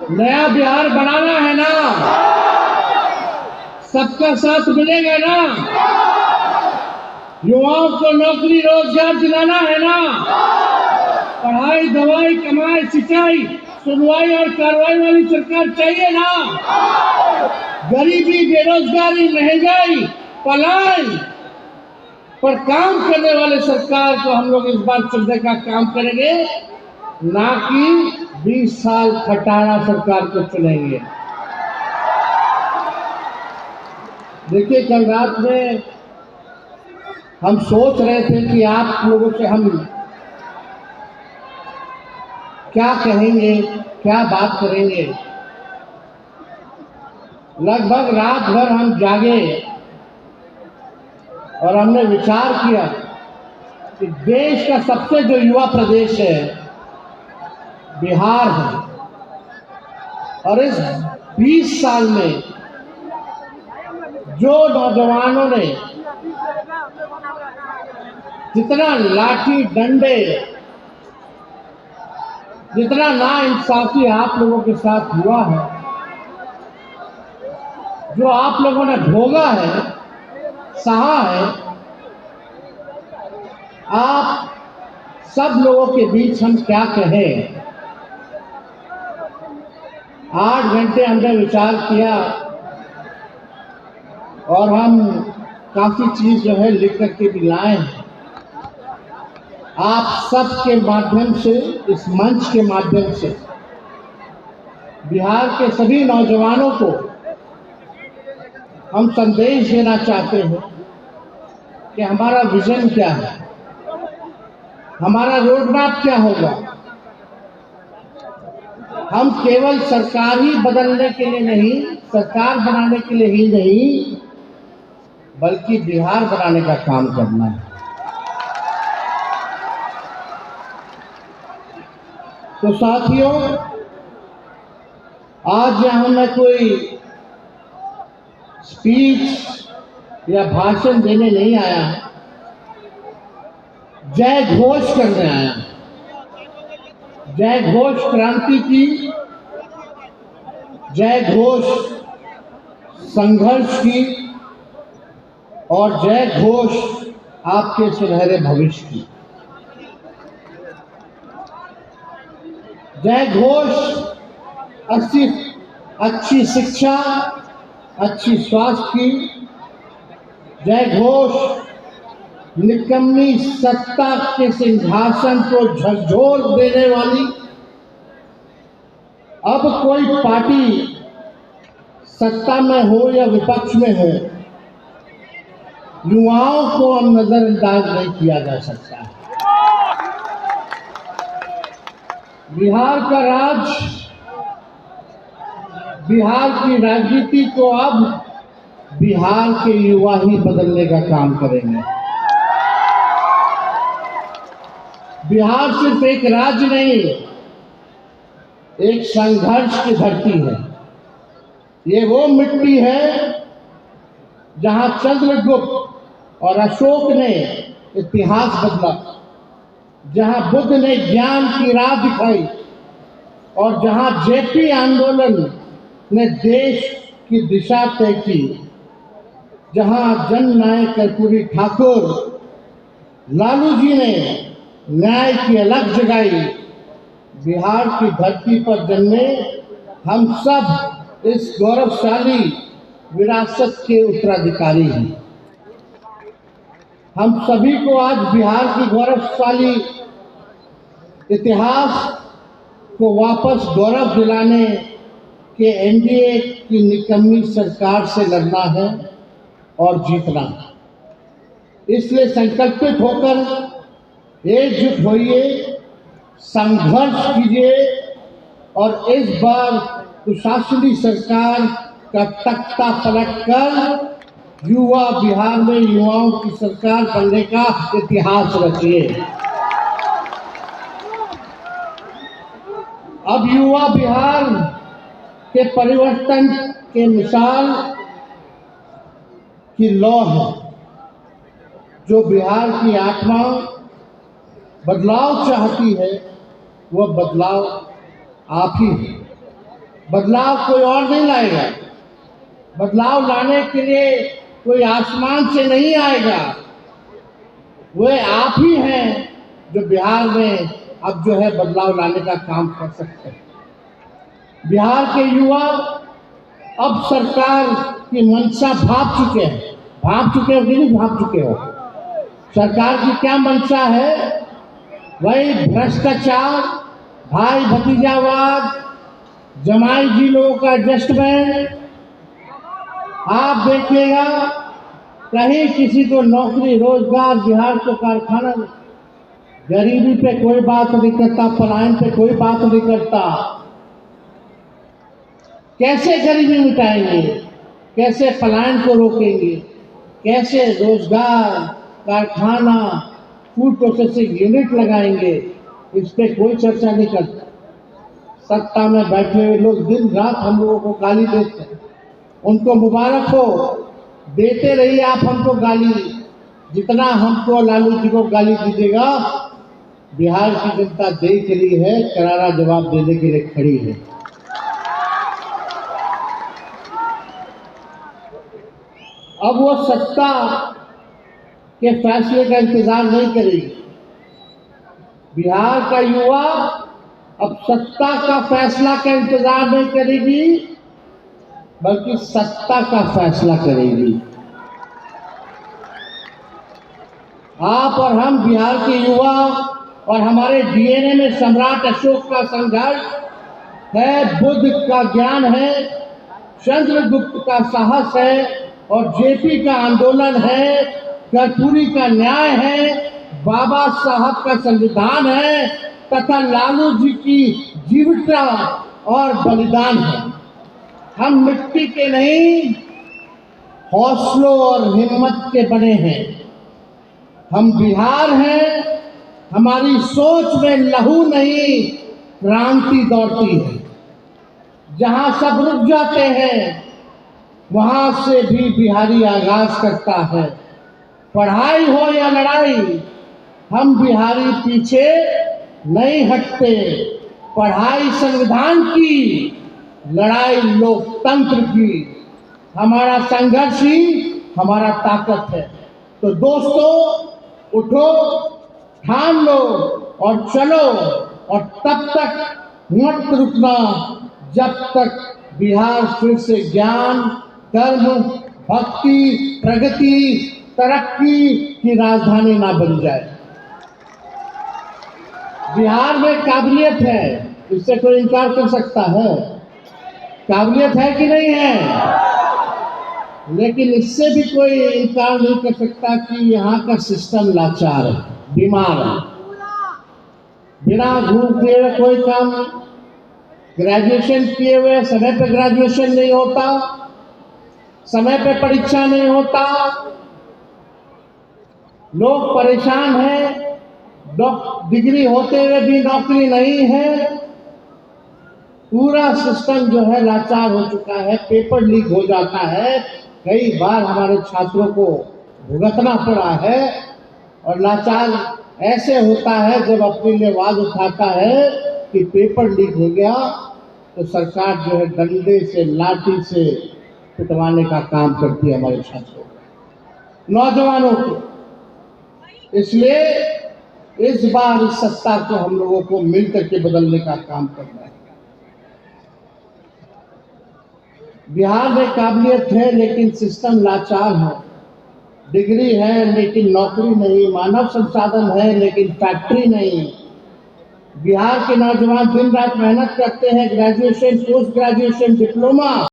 नया बिहार बनाना है ना, सबका साथ मिलेगा ना, युवाओं को नौकरी रोजगार दिलाना है ना, पढ़ाई दवाई कमाई सिंचाई सुनवाई और कार्रवाई वाली सरकार चाहिए ना, गरीबी बेरोजगारी महंगाई पलायन पर काम करने वाले सरकार को हम लोग इस बार चुनने का काम करेंगे, ना कि 20 साल खटारा सरकार को चुनेंगे। देखिए, कल रात में हम सोच रहे थे कि आप लोगों से हम क्या कहेंगे, क्या बात करेंगे। लगभग रात भर हम जागे और हमने विचार किया कि देश का सबसे जो युवा प्रदेश है बिहार है, और इस 20 साल में जो नौजवानों ने जितना लाठी डंडे, जितना नाइंसाफी आप लोगों के साथ हुआ है, जो आप लोगों ने भोगा है, सहा है, आप सब लोगों के बीच हम क्या कहें। 8 घंटे हमने विचार किया और हम काफी चीज जो है लिख करके भी लाए हैं। आप सब के माध्यम से, इस मंच के माध्यम से बिहार के सभी नौजवानों को हम संदेश देना चाहते हैं कि हमारा विजन क्या है, हमारा रोड मैप क्या होगा। हम केवल सरकार ही बदलने के लिए नहीं, सरकार बनाने के लिए ही नहीं, बल्कि बिहार बनाने का काम करना है। तो साथियों, आज यहाँ मैं कोई स्पीच या भाषण देने नहीं आया, जय घोष करने आया। जय घोष क्रांति की, जय घोष संघर्ष की, और जय घोष आपके सुनहरे भविष्य की। जय घोष अच्छी शिक्षा, अच्छी स्वास्थ्य की। जय घोष निकम्मी सत्ता के सिंहासन को झकझोर देने वाली। अब कोई पार्टी सत्ता में हो या विपक्ष में हो, युवाओं को अब नजरअंदाज नहीं किया जा सकता। बिहार का राज, बिहार की राजनीति को अब बिहार के युवा ही बदलने का काम करेंगे। बिहार सिर्फ एक राज्य नहीं, एक संघर्ष की धरती है। ये वो मिट्टी है जहां चंद्रगुप्त और अशोक ने इतिहास बदला, जहां बुद्ध ने ज्ञान की राह दिखाई, और जहां जेपी आंदोलन ने देश की दिशा तय की, जहां जननायक कर्पूरी ठाकुर लालू जी ने न्याय की अलग जगाई। बिहार की धरती पर जन्मे हम सब इस गौरवशाली विरासत के उत्तराधिकारी हैं। हम सभी को आज बिहार की गौरवशाली इतिहास को वापस गौरव दिलाने के एनडीए की निकम्मी सरकार से लड़ना है और जीतना है। इसलिए संकल्पित होकर एकजुट होइए, संघर्ष कीजिए और इस बार कुशासनी सरकार का तख्ता पलटकर युवा बिहार में युवाओं की सरकार बनने का इतिहास रचिए। अब युवा बिहार के परिवर्तन के मिसाल की लौ है। जो बिहार की आत्मा बदलाव चाहती है, वह बदलाव आप ही है। बदलाव कोई और नहीं लाएगा। बदलाव लाने के लिए कोई आसमान से नहीं आएगा। वे आप ही हैं जो बिहार में अब जो है बदलाव लाने का काम कर सकते हैं। बिहार के युवा अब सरकार की मंशा भाप चुके हैं। भाप चुके हो कि नहीं भाप चुके हो? सरकार की क्या मंशा है? वही भ्रष्टाचार, भाई भतीजावाद, जमाई जी लोगों का एडजस्टमेंट। आप देखिएगा कहीं किसी को नौकरी रोजगार, बिहार को कारखाना, गरीबी पे कोई बात नहीं करता, पलायन पे कोई बात नहीं करता। कैसे गरीबी मिटाएंगे, कैसे पलायन को रोकेंगे, कैसे रोजगार, कारखाना, फूड प्रोसेसिंग यूनिट लगाएंगे, इस पे कोई चर्चा नहीं करता। सत्ता में बैठे हुए लोग दिन रात हम लोगों को गाली देते हैं। उनको मुबारक हो, देते रहिए आप हमको गाली। जितना हमको लालू जी को गाली दीजिएगा, बिहार की जनता देख रही है, करारा जवाब देने के लिए खड़ी है। अब वो सत्ता के फैसले का इंतजार नहीं करेगी। बिहार का युवा अब सत्ता का फैसला का इंतजार नहीं करेगी, बल्कि सत्ता का फैसला करेगी। आप और हम बिहार के युवा और हमारे डीएनए में सम्राट अशोक का संघर्ष है, बुद्ध का ज्ञान है, चंद्रगुप्त का साहस है और जेपी का आंदोलन है, कर्पूरी का न्याय है, बाबा साहब का संविधान है तथा लालू जी की जीवटता और बलिदान है। हम मिट्टी के नहीं, हौसलों और हिम्मत के बने हैं। हम बिहार हैं, हमारी सोच में लहू नहीं, क्रांति दौड़ती है। जहां सब रुक जाते हैं, वहां से भी बिहारी आगाज करता है। पढ़ाई हो या लड़ाई, हम बिहारी पीछे नहीं हटते। पढ़ाई संविधान की, लड़ाई लोकतंत्र की। हमारा संघर्ष ही हमारा ताकत है। तो दोस्तों, उठो, ठान लो और चलो, और तब तक मत रुकना जब तक बिहार फिर से ज्ञान, धर्म, भक्ति, प्रगति, तरक्की की राजधानी ना बन जाए। बिहार में काबिलियत है, इससे कोई इनकार कर सकता है? काबिलियत है कि नहीं है? लेकिन इससे भी कोई इनकार नहीं कर सकता कि यहाँ का सिस्टम लाचार है, बीमार है। बिना घूस दिए कोई काम नहीं। ग्रेजुएशन किए हुए समय पे ग्रेजुएशन नहीं होता, समय पे परीक्षा नहीं होता, लोग परेशान हैं। डिग्री होते हुए भी नौकरी नहीं है। पूरा सिस्टम जो है लाचार हो चुका है। पेपर लीक हो जाता है, कई बार हमारे छात्रों को भुगतना पड़ा है। और लाचार ऐसे होता है जब अपने लिए आवाज उठाता है कि पेपर लीक हो गया, तो सरकार जो है डंडे से, लाठी से पिटवाने का काम करती है हमारे छात्रों को, नौजवानों को। इसलिए इस बार इस सत्ता को हम लोगों को मिलकर के बदलने का काम करना है। बिहार में काबिलियत है लेकिन सिस्टम लाचार है। डिग्री है लेकिन नौकरी नहीं, मानव संसाधन है लेकिन फैक्ट्री नहीं। बिहार के नौजवान दिन रात मेहनत करते हैं, ग्रेजुएशन, पोस्ट ग्रेजुएशन, डिप्लोमा